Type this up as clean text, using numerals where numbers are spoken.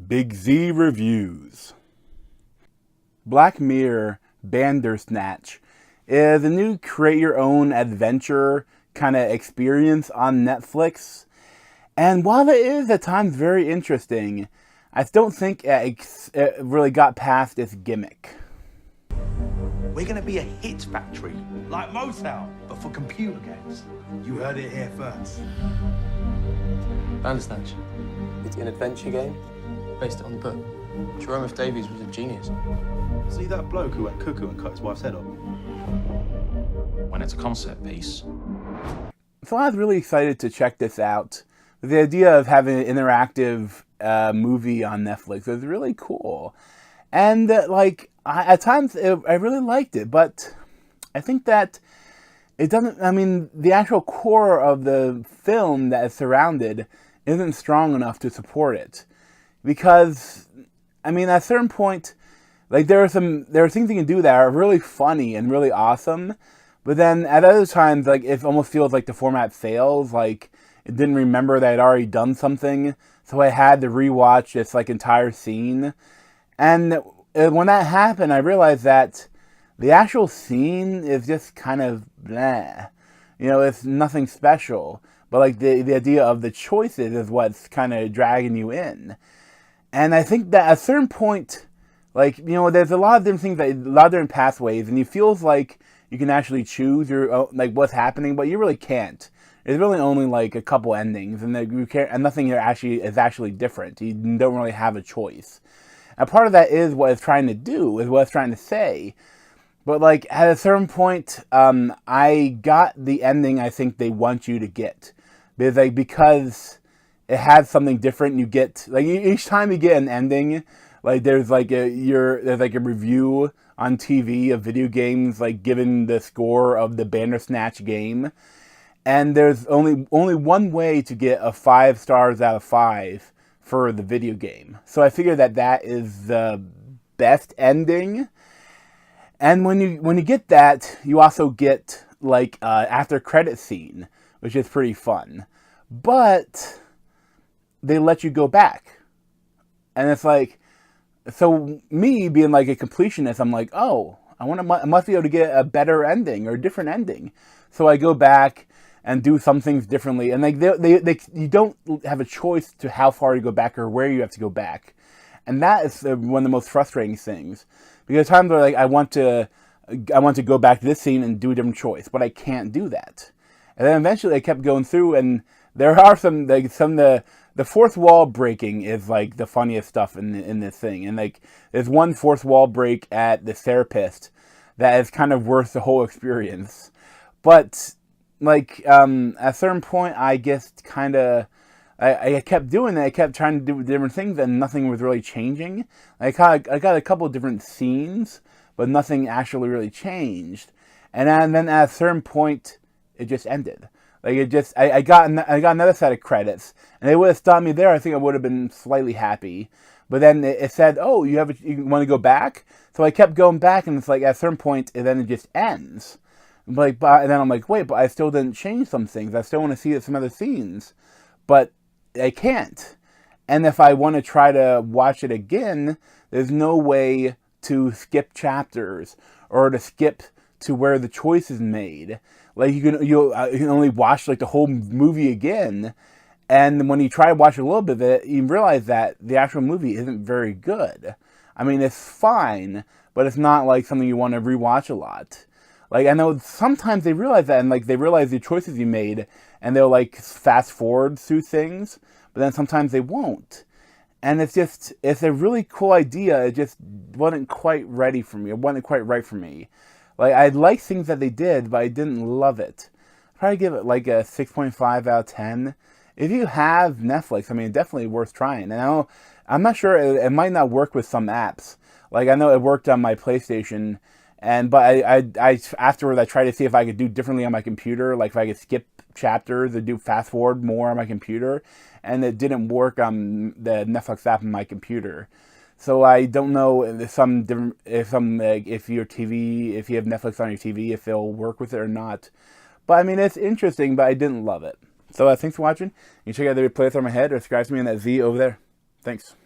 Big Z Reviews. Black Mirror Bandersnatch is a new create-your-own-adventure kind of experience on Netflix. And while it is at times very interesting, I don't think it really got past its gimmick. We're going to be a hit factory, like Motown, but for computer games. You heard it here first. Bandersnatch. It's an adventure game based on the book. Jerome F. Davies was a genius. See that bloke who went cuckoo and cut his wife's head off? When it's a concept piece. So I was really excited to check this out. The idea of having an interactive movie on Netflix was really cool. And at times I really liked it, but I think that it doesn't, the actual core of the film that is surrounded isn't strong enough to support it. Because, at a certain point, there are things you can do that are really funny and really awesome, but then at other times, it almost feels like the format fails, it didn't remember that I'd already done something, so I had to rewatch this, entire scene. And when that happened, I realized that the actual scene is just kind of bleh. It's nothing special. But the idea of the choices is what's kind of dragging you in. And I think that at a certain point, there's a lot of different things, a lot of different pathways, and it feels like you can actually choose your what's happening, but you really can't. There's really only a couple endings, and nothing is actually different. You don't really have a choice. And part of that is what it's trying to do, is what it's trying to say. But at a certain point, I got the ending I think they want you to get. Because it has something different, you get, each time you get an ending, there's a review on TV of video games, given the score of the Bandersnatch game. And there's only one way to get a 5 stars out of 5 for the video game. So I figure that is the best ending. And when you get that, you also get after credit scene, which is pretty fun. But they let you go back. And it's so me being a completionist, I'm oh, I must be able to get a better ending or a different ending. So I go back and do some things differently. And you don't have a choice to how far you go back or where you have to go back. And that is one of the most frustrating things. Because times where I want to go back to this scene and do a different choice, but I can't do that. And then eventually I kept going through, and there are the fourth wall breaking is the funniest stuff in this thing. And there's one fourth wall break at the therapist that is kind of worth the whole experience. But at a certain point, I just I kept doing that. I kept trying to do different things, and nothing was really changing. I got a couple of different scenes, but nothing actually really changed. And then at a certain point, it just ended. I got another set of credits, and they would have stopped me there. I think I would have been slightly happy. But then it said, "Oh, you want to go back?" So I kept going back, and it's at a certain point, and then it just ends. And then I'm wait, but I still didn't change some things. I still want to see some other scenes, but I can't. And if I want to try to watch it again, there's no way to skip chapters or to skip to where the choice is made. You can only watch the whole movie again, and when you try to watch a little bit of it, you realize that the actual movie isn't very good. It's fine, but it's not something you want to rewatch a lot. I know sometimes they realize that, and they realize the choices you made, and they'll fast forward through things, but then sometimes they won't. And it's a really cool idea. It just wasn't quite ready for me. It wasn't quite right for me. I like things that they did, but I didn't love it. I'd probably give it a 6.5 out of 10. If you have Netflix, definitely worth trying. And I'm not sure, it might not work with some apps. I know it worked on my PlayStation, but I afterwards I tried to see if I could do differently on my computer, if I could skip chapters or do fast forward more on my computer, and it didn't work on the Netflix app on my computer. So I don't know if if you have Netflix on your TV, if it'll work with it or not. But it's interesting, but I didn't love it. So thanks for watching. You can check out the playlist on my head or subscribe to me on that Z over there. Thanks.